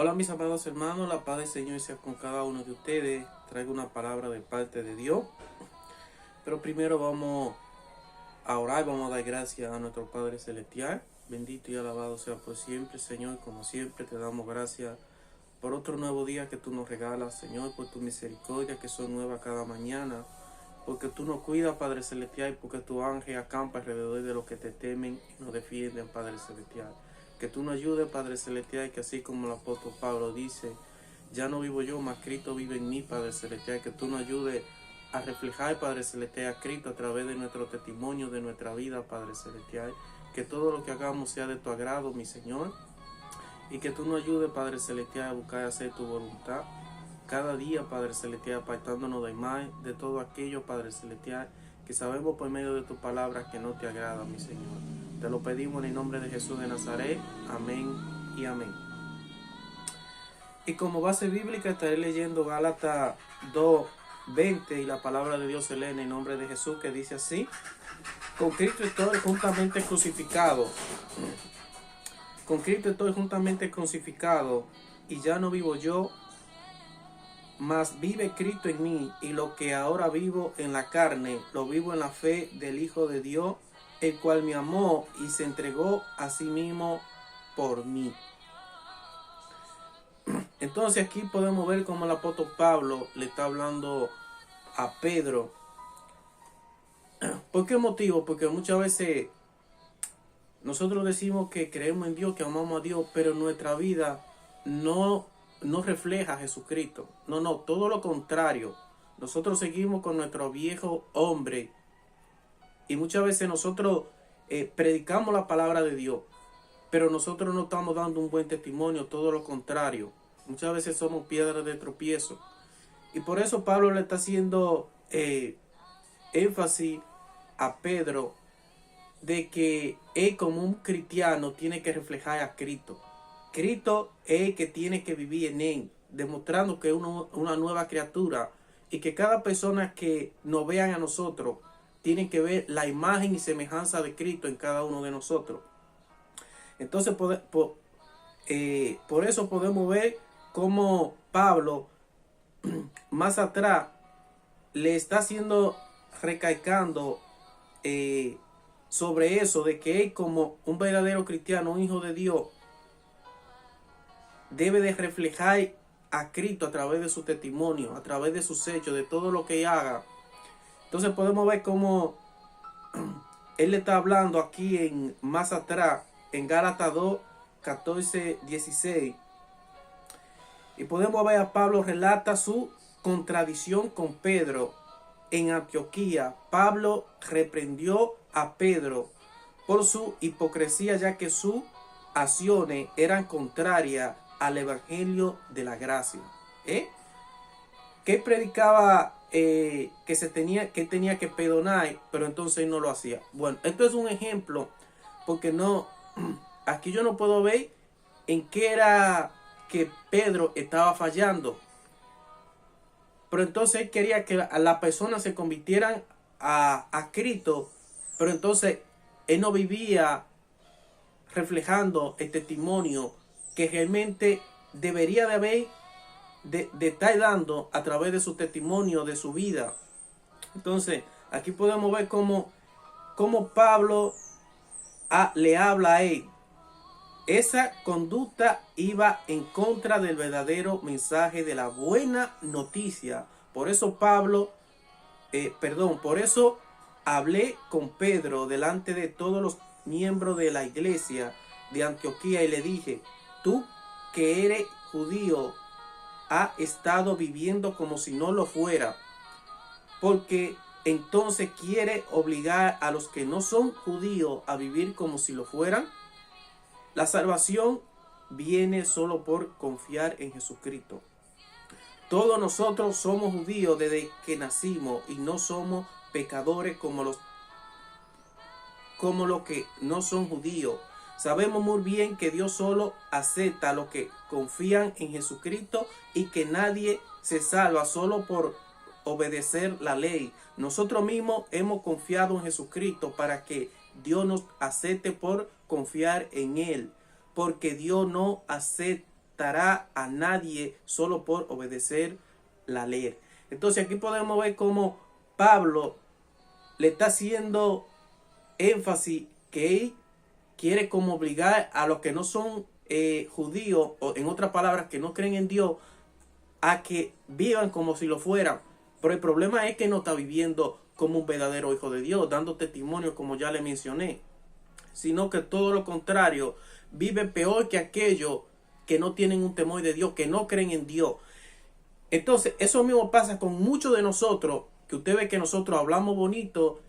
Hola mis amados hermanos, la paz del Señor sea con cada uno de ustedes. Traigo una palabra de parte de Dios. Pero primero vamos a orar, vamos a dar gracias a nuestro Padre Celestial. Bendito y alabado sea por siempre, Señor. Como siempre te damos gracias por otro nuevo día que tú nos regalas, Señor, por tu misericordia que son nuevas cada mañana. Porque tú nos cuidas, Padre Celestial, porque tu ángel acampa alrededor de los que te temen y nos defienden, Padre Celestial. Que tú nos ayudes, Padre Celestial, que así como el apóstol Pablo dice, ya no vivo yo, mas Cristo vive en mí, Padre Celestial. Que tú nos ayudes a reflejar, Padre Celestial, a Cristo a través de nuestro testimonio, de nuestra vida, Padre Celestial. Que todo lo que hagamos sea de tu agrado, mi Señor. Y que tú nos ayudes, Padre Celestial, a buscar hacer tu voluntad. Cada día, Padre Celestial, apartándonos de más de todo aquello, Padre Celestial, que sabemos por medio de tu palabra que no te agrada, mi Señor. Te lo pedimos en el nombre de Jesús de Nazaret. Amén y amén. Y como base bíblica estaré leyendo Gálatas 2:20 y la palabra de Dios se lee en el nombre de Jesús, que dice así: con Cristo estoy juntamente crucificado. Con Cristo estoy juntamente crucificado, y ya no vivo yo, mas vive Cristo en mí, y lo que ahora vivo en la carne, lo vivo en la fe del Hijo de Dios, el cual me amó y se entregó a sí mismo por mí. Entonces aquí podemos ver cómo el apóstol Pablo le está hablando a Pedro. ¿Por qué motivo? Porque muchas veces nosotros decimos que creemos en Dios, que amamos a Dios, pero nuestra vida no refleja a Jesucristo. No, todo lo contrario. Nosotros seguimos con nuestro viejo hombre y muchas veces nosotros predicamos la palabra de Dios, pero nosotros no estamos dando un buen testimonio, todo lo contrario. Muchas veces somos piedras de tropiezo. Y por eso Pablo le está haciendo énfasis a Pedro de que él como un cristiano tiene que reflejar a Cristo. Cristo es el que tiene que vivir en él, demostrando que es una nueva criatura, y que cada persona que nos vean a nosotros tiene que ver la imagen y semejanza de Cristo en cada uno de nosotros. Entonces por eso podemos ver cómo Pablo más atrás le está haciendo recalcando sobre eso, de que él como un verdadero cristiano, un hijo de Dios, debe de reflejar a Cristo a través de su testimonio, a través de sus hechos, de todo lo que haga. Entonces podemos ver cómo él le está hablando aquí más atrás, en Gálatas 2:14-16. Y podemos ver a Pablo relata su contradicción con Pedro en Antioquía. Pablo reprendió a Pedro por su hipocresía, ya que sus acciones eran contrarias al evangelio de la gracia. Que predicaba que tenía que perdonar, pero entonces no lo hacía. Bueno, esto es un ejemplo, porque aquí yo no puedo ver en qué era que Pedro estaba fallando. Pero entonces él quería que las personas se convirtieran a Cristo, pero entonces él no vivía reflejando el testimonio que realmente debería de estar dando a través de su testimonio, de su vida. Entonces aquí podemos ver cómo Pablo le habla a él. Esa conducta iba en contra del verdadero mensaje de la buena noticia. Por eso por eso hablé con Pedro delante de todos los miembros de la iglesia de Antioquía y le dije: tú que eres judío, has estado viviendo como si no lo fuera, porque entonces quiere obligar a los que no son judíos a vivir como si lo fueran. La salvación viene solo por confiar en Jesucristo. Todos nosotros somos judíos desde que nacimos y no somos pecadores como los que no son judíos. Sabemos muy bien que Dios solo acepta a los que confían en Jesucristo y que nadie se salva solo por obedecer la ley. Nosotros mismos hemos confiado en Jesucristo para que Dios nos acepte por confiar en Él, porque Dios no acepta matará a nadie solo por obedecer la ley. Entonces aquí podemos ver cómo Pablo le está haciendo énfasis que él quiere como obligar a los que no son judíos, o en otras palabras, que no creen en Dios, a que vivan como si lo fueran. Pero el problema es que no está viviendo como un verdadero hijo de Dios, dando testimonio como ya le mencioné, sino que todo lo contrario, vive peor que aquellos que no tienen un temor de Dios, que no creen en Dios. Entonces, eso mismo pasa con muchos de nosotros, que usted ve que nosotros hablamos bonito,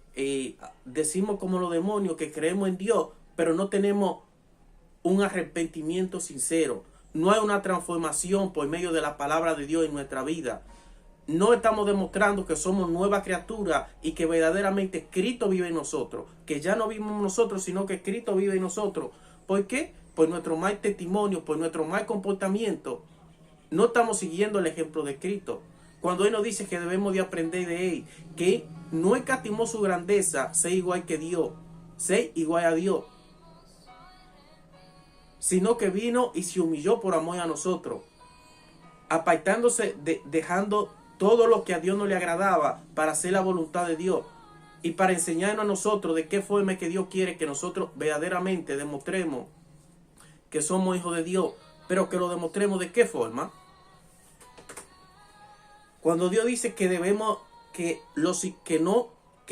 decimos como los demonios que creemos en Dios, pero no tenemos un arrepentimiento sincero. No hay una transformación por medio de la palabra de Dios en nuestra vida. No estamos demostrando que somos nuevas criaturas y que verdaderamente Cristo vive en nosotros. Que ya no vivimos nosotros, sino que Cristo vive en nosotros. ¿Por qué? Por nuestro mal testimonio, por nuestro mal comportamiento. No estamos siguiendo el ejemplo de Cristo. Cuando Él nos dice que debemos de aprender de Él, que no escatimó su grandeza, ser igual que Dios, ser igual a Dios, sino que vino y se humilló por amor a nosotros, apartándose, dejando todo lo que a Dios no le agradaba para hacer la voluntad de Dios y para enseñarnos a nosotros de qué forma que Dios quiere que nosotros verdaderamente demostremos que somos hijos de Dios, pero que lo demostremos de qué forma. Cuando Dios dice que debemos, que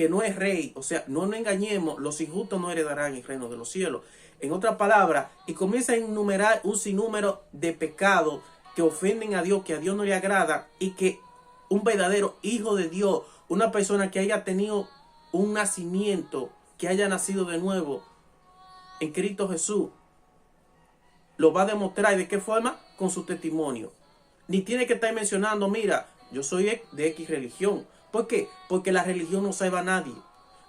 no es rey, o sea, no nos engañemos, los injustos no heredarán el reino de los cielos. En otras palabras, y comienza a enumerar un sinnúmero de pecados que ofenden a Dios, que a Dios no le agrada, y que un verdadero hijo de Dios, una persona que haya tenido un nacimiento, que haya nacido de nuevo en Cristo Jesús, lo va a demostrar. ¿De qué forma? Con su testimonio. Ni tiene que estar mencionando, mira, yo soy de X religión. ¿Por qué? Porque la religión no salva a nadie.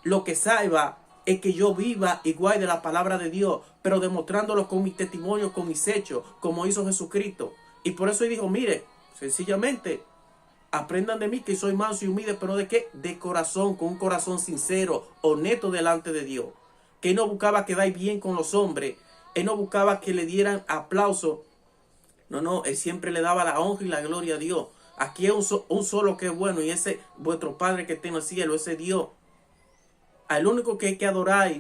Lo que salva es que yo viva igual de la palabra de Dios, pero demostrándolo con mis testimonios, con mis hechos, como hizo Jesucristo. Y por eso Él dijo, mire, sencillamente, aprendan de mí que soy manso y humilde, pero ¿de qué? De corazón, con un corazón sincero, honesto delante de Dios. Que Él no buscaba quedar bien con los hombres. Él no buscaba que le dieran aplauso. No, Él siempre le daba la honra y la gloria a Dios. Aquí es un solo que es bueno, y ese vuestro Padre que está en el cielo, ese Dios. Al único que hay que adorar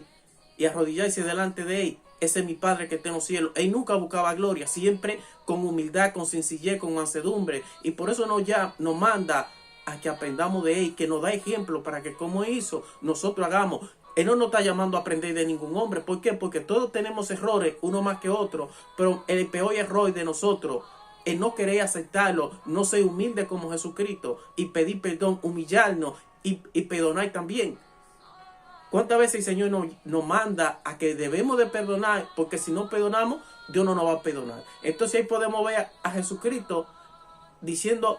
y arrodillarse delante de Él, ese es mi Padre que está en los cielos. Él nunca buscaba gloria, siempre con humildad, con sencillez, con mansedumbre. Y por eso nos manda a que aprendamos de Él, que nos da ejemplo para que como hizo, nosotros hagamos. Él no nos está llamando a aprender de ningún hombre. ¿Por qué? Porque todos tenemos errores, uno más que otro. Pero el peor error de nosotros es no querer aceptarlo, no ser humilde como Jesucristo y pedir perdón, humillarnos y perdonar también. ¿Cuántas veces el Señor nos manda a que debemos de perdonar? Porque si no perdonamos, Dios no nos va a perdonar. Entonces ahí podemos ver a Jesucristo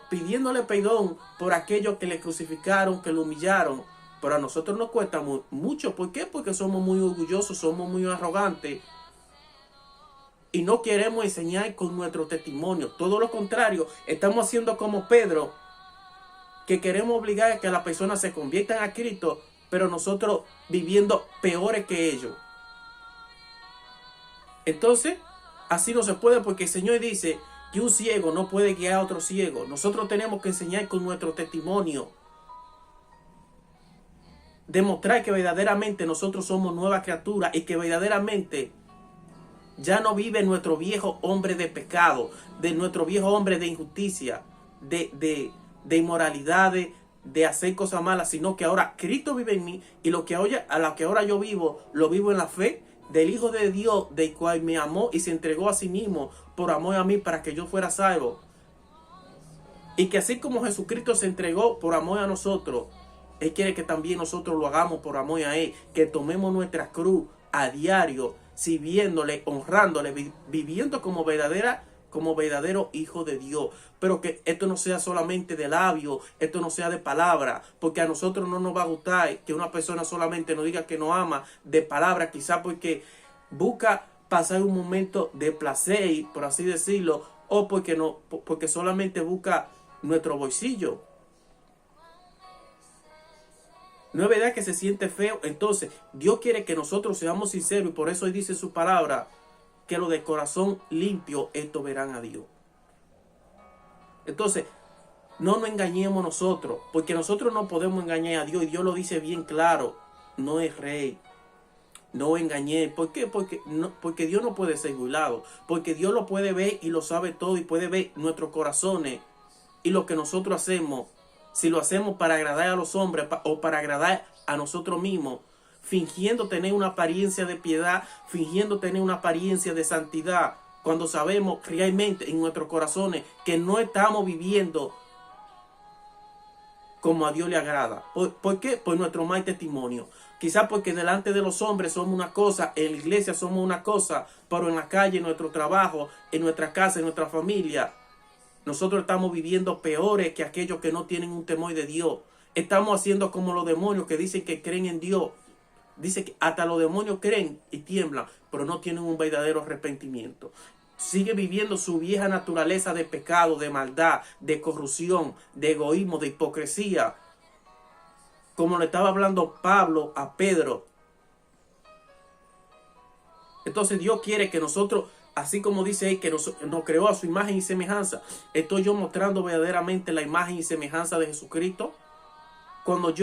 pidiéndole perdón por aquellos que le crucificaron, que lo humillaron. Pero a nosotros nos cuesta mucho. ¿Por qué? Porque somos muy orgullosos, somos muy arrogantes. Y no queremos enseñar con nuestro testimonio. Todo lo contrario, estamos haciendo como Pedro, que queremos obligar a que las personas se conviertan a Cristo, pero nosotros viviendo peores que ellos. Entonces, así no se puede, porque el Señor dice que un ciego no puede guiar a otro ciego. Nosotros tenemos que enseñar con nuestro testimonio. Demostrar que verdaderamente nosotros somos nuevas criaturas y que verdaderamente ya no vive nuestro viejo hombre de pecado, de nuestro viejo hombre de injusticia, de inmoralidades, de hacer cosas malas, sino que ahora Cristo vive en mí, y a lo que ahora yo vivo, lo vivo en la fe del Hijo de Dios, del cual me amó y se entregó a sí mismo por amor a mí para que yo fuera salvo. Y que así como Jesucristo se entregó por amor a nosotros, Él quiere que también nosotros lo hagamos por amor a Él, que tomemos nuestra cruz a diario, sirviéndole, honrándole, viviendo como verdadero hijo de Dios. Pero que esto no sea solamente de labio, esto no sea de palabra, porque a nosotros no nos va a gustar que una persona solamente nos diga que nos ama de palabra, quizá porque busca pasar un momento de placer, por así decirlo, o porque solamente busca nuestro bolsillo. No es verdad que se siente feo. Entonces Dios quiere que nosotros seamos sinceros, y por eso Él dice en su palabra que los de corazón limpio, estos verán a Dios. Entonces, no nos engañemos nosotros, porque nosotros no podemos engañar a Dios, y Dios lo dice bien claro: no es rey, no engañé. ¿Por qué? Porque Dios no puede ser burlado, porque Dios lo puede ver y lo sabe todo, y puede ver nuestros corazones y lo que nosotros hacemos. Si lo hacemos para agradar a los hombres o para agradar a nosotros mismos, fingiendo tener una apariencia de piedad, fingiendo tener una apariencia de santidad, cuando sabemos realmente en nuestros corazones que no estamos viviendo como a Dios le agrada. ¿Por qué? Por nuestro mal testimonio. Quizás porque delante de los hombres somos una cosa, en la iglesia somos una cosa, pero en la calle, en nuestro trabajo, en nuestra casa, en nuestra familia, nosotros estamos viviendo peores que aquellos que no tienen un temor de Dios. Estamos haciendo como los demonios que dicen que creen en Dios. Dice que hasta los demonios creen y tiemblan, pero no tienen un verdadero arrepentimiento. Sigue viviendo su vieja naturaleza de pecado, de maldad, de corrupción, de egoísmo, de hipocresía. Como le estaba hablando Pablo a Pedro. Entonces Dios quiere que nosotros, así como dice ahí, que nos creó a su imagen y semejanza. Estoy yo mostrando verdaderamente la imagen y semejanza de Jesucristo. Cuando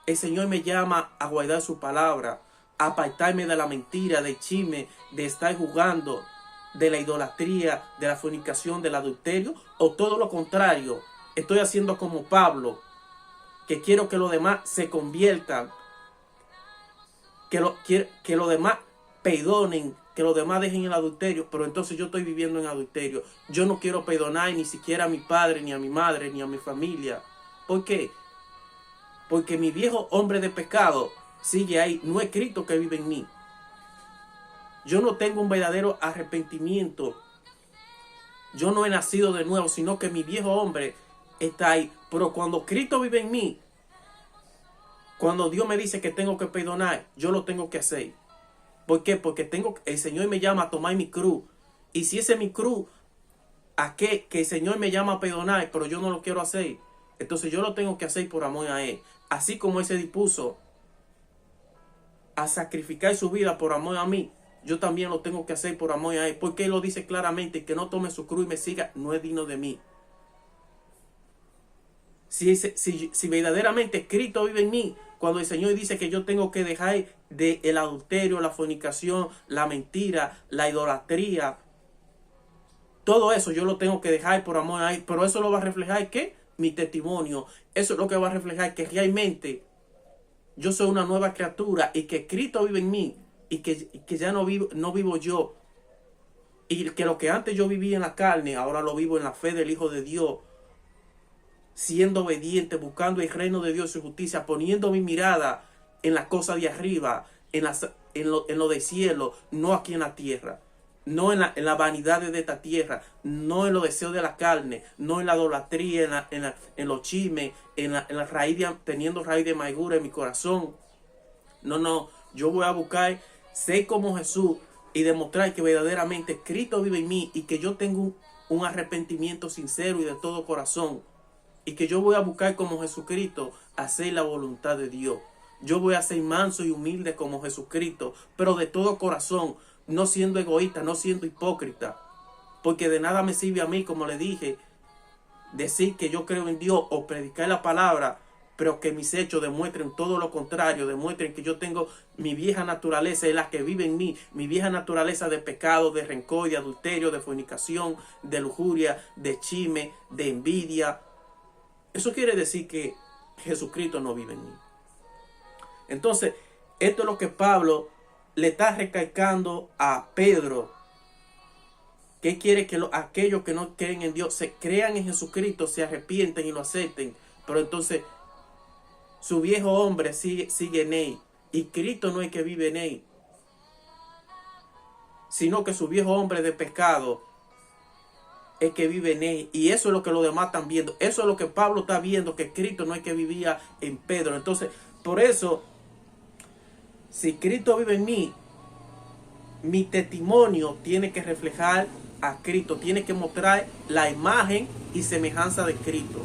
el Señor me llama a guardar su palabra, a apartarme de la mentira, del chisme, de estar jugando, de la idolatría, de la fornicación, del adulterio, o todo lo contrario, estoy haciendo como Pablo, que quiero que los demás se conviertan, que los demás perdonen, que los demás dejen el adulterio, pero entonces yo estoy viviendo en adulterio. Yo no quiero perdonar ni siquiera a mi padre, ni a mi madre, ni a mi familia. ¿Por qué? Porque mi viejo hombre de pecado sigue ahí. No es Cristo que vive en mí. Yo no tengo un verdadero arrepentimiento. Yo no he nacido de nuevo, sino que mi viejo hombre está ahí. Pero cuando Cristo vive en mí, cuando Dios me dice que tengo que perdonar, yo lo tengo que hacer. ¿Por qué? Porque el Señor me llama a tomar mi cruz. Y si ese es mi cruz, ¿a qué? Que el Señor me llama a perdonar, pero yo no lo quiero hacer. Entonces yo lo tengo que hacer por amor a Él. Así como Él se dispuso a sacrificar su vida por amor a mí, yo también lo tengo que hacer por amor a Él. Porque Él lo dice claramente: que no tome su cruz y me siga, no es digno de mí. Si verdaderamente Cristo vive en mí, cuando el Señor dice que yo tengo que dejar el adulterio, la fornicación, la mentira, la idolatría, todo eso yo lo tengo que dejar por amor a Él. Pero eso lo va a reflejar, ¿qué? Mi testimonio. Eso es lo que va a reflejar que realmente yo soy una nueva criatura y que Cristo vive en mí, y que ya no vivo yo, y que lo que antes yo vivía en la carne, ahora lo vivo en la fe del Hijo de Dios, siendo obediente, buscando el reino de Dios y su justicia, poniendo mi mirada en las cosas de arriba, en lo del cielo, no aquí en la tierra. No en la vanidad de esta tierra, no en los deseos de la carne, no en la idolatría, en los chismes, en la raíz teniendo raíz de amargura en mi corazón. No, yo voy a buscar ser como Jesús y demostrar que verdaderamente Cristo vive en mí, y que yo tengo un arrepentimiento sincero y de todo corazón, y que yo voy a buscar como Jesucristo hacer la voluntad de Dios. Yo voy a ser manso y humilde como Jesucristo, pero de todo corazón, no siendo egoísta, no siendo hipócrita. Porque de nada me sirve a mí, como le dije, decir que yo creo en Dios o predicar la palabra, pero que mis hechos demuestren todo lo contrario, demuestren que yo tengo mi vieja naturaleza, es la que vive en mí, mi vieja naturaleza de pecado, de rencor, de adulterio, de fornicación, de lujuria, de chisme, de envidia. Eso quiere decir que Jesucristo no vive en mí. Entonces, esto es lo que Pablo le está recalcando a Pedro, que quiere que aquellos que no creen en Dios se crean en Jesucristo, se arrepienten y lo acepten. Pero entonces su viejo hombre sigue en él, y Cristo no es que vive en él, sino que su viejo hombre de pecado es que vive en él. Y eso es lo que los demás están viendo. Eso es lo que Pablo está viendo, que Cristo no es que vivía en Pedro. Entonces, por eso, si Cristo vive en mí, mi testimonio tiene que reflejar a Cristo, tiene que mostrar la imagen y semejanza de Cristo.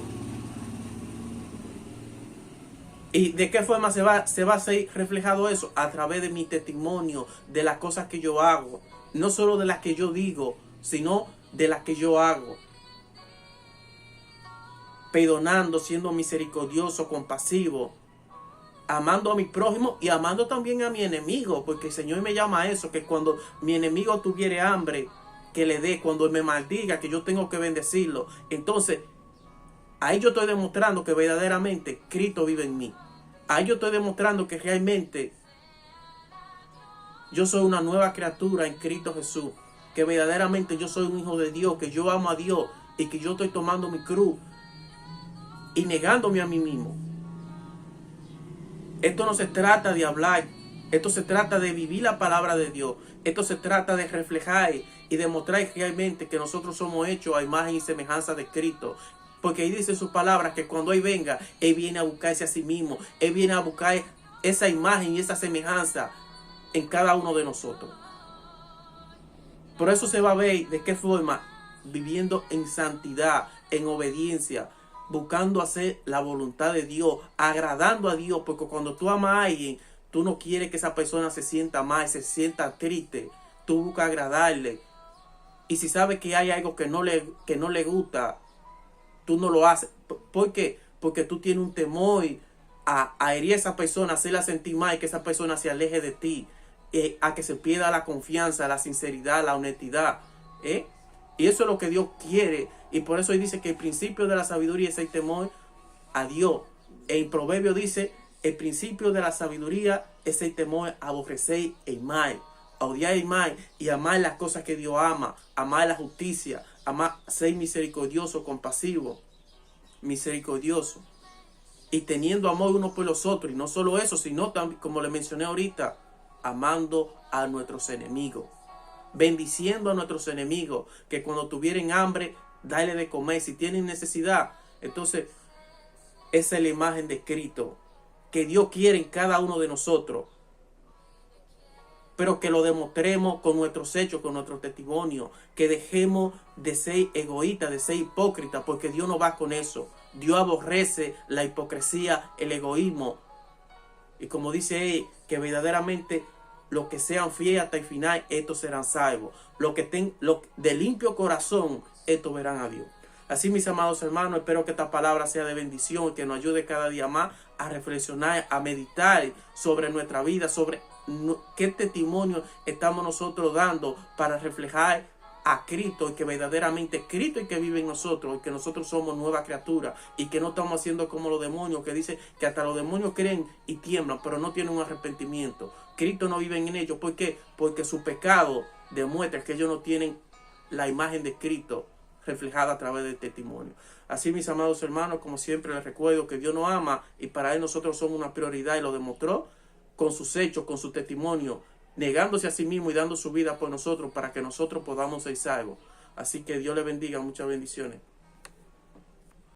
¿Y de qué forma se va a ser reflejado eso? A través de mi testimonio, de las cosas que yo hago. No solo de las que yo digo, sino de las que yo hago. Perdonando, siendo misericordioso, compasivo, amando a mi prójimo y amando también a mi enemigo, porque el Señor me llama a eso, que cuando mi enemigo tuviere hambre, que le dé, cuando él me maldiga, que yo tengo que bendecirlo. Entonces, ahí yo estoy demostrando que verdaderamente Cristo vive en mí. Ahí yo estoy demostrando que realmente yo soy una nueva criatura en Cristo Jesús, que verdaderamente yo soy un hijo de Dios, que yo amo a Dios y que yo estoy tomando mi cruz y negándome a mí mismo. Esto no se trata de hablar, esto se trata de vivir la palabra de Dios. Esto se trata de reflejar y demostrar realmente que nosotros somos hechos a imagen y semejanza de Cristo. Porque ahí dice sus palabras que cuando Él venga, Él viene a buscarse a sí mismo. Él viene a buscar esa imagen y esa semejanza en cada uno de nosotros. Por eso se va a ver de qué forma, viviendo en santidad, en obediencia, buscando hacer la voluntad de Dios, agradando a Dios, porque cuando tú amas a alguien, tú no quieres que esa persona se sienta mal, se sienta triste. Tú buscas agradarle. Y si sabes que hay algo que no le gusta, tú no lo haces. ¿Por qué? Porque tú tienes un temor a herir a esa persona, hacerla sentir mal y que esa persona se aleje de ti. A que se pierda la confianza, la sinceridad, la honestidad. Y eso es lo que Dios quiere. Y por eso Él dice que el principio de la sabiduría es el temor a Dios. En Proverbio dice, el principio de la sabiduría es el temor a aborrecer el mal, a odiar el mal y amar las cosas que Dios ama, amar la justicia, amar, ser misericordioso, compasivo, misericordioso. Y teniendo amor uno por los otros. Y no solo eso, sino también, como le mencioné ahorita, amando a nuestros enemigos, bendiciendo a nuestros enemigos, que cuando tuvieren hambre, dale de comer, si tienen necesidad. Entonces, esa es la imagen de Cristo que Dios quiere en cada uno de nosotros, pero que lo demostremos con nuestros hechos, con nuestro testimonio, que dejemos de ser egoístas, de ser hipócritas, porque Dios no va con eso. Dios aborrece la hipocresía, el egoísmo. Y como dice él, que verdaderamente los que sean fieles hasta el final, estos serán salvos. Los que estén de limpio corazón, estos verán a Dios. Así, mis amados hermanos, espero que esta palabra sea de bendición, que nos ayude cada día más a reflexionar, a meditar sobre nuestra vida, sobre qué testimonio estamos nosotros dando para reflejar a Cristo, y que verdaderamente Cristo es que vive en nosotros, y que nosotros somos nuevas criaturas, y que no estamos haciendo como los demonios, que dicen que hasta los demonios creen y tiemblan, pero no tienen un arrepentimiento. Cristo no vive en ellos. ¿Por qué? Porque su pecado demuestra que ellos no tienen la imagen de Cristo reflejada a través del testimonio. Así, mis amados hermanos, como siempre les recuerdo que Dios nos ama, y para Él nosotros somos una prioridad, y lo demostró con sus hechos, con su testimonio, negándose a sí mismo y dando su vida por nosotros para que nosotros podamos ser salvos. Así que Dios les bendiga, muchas bendiciones.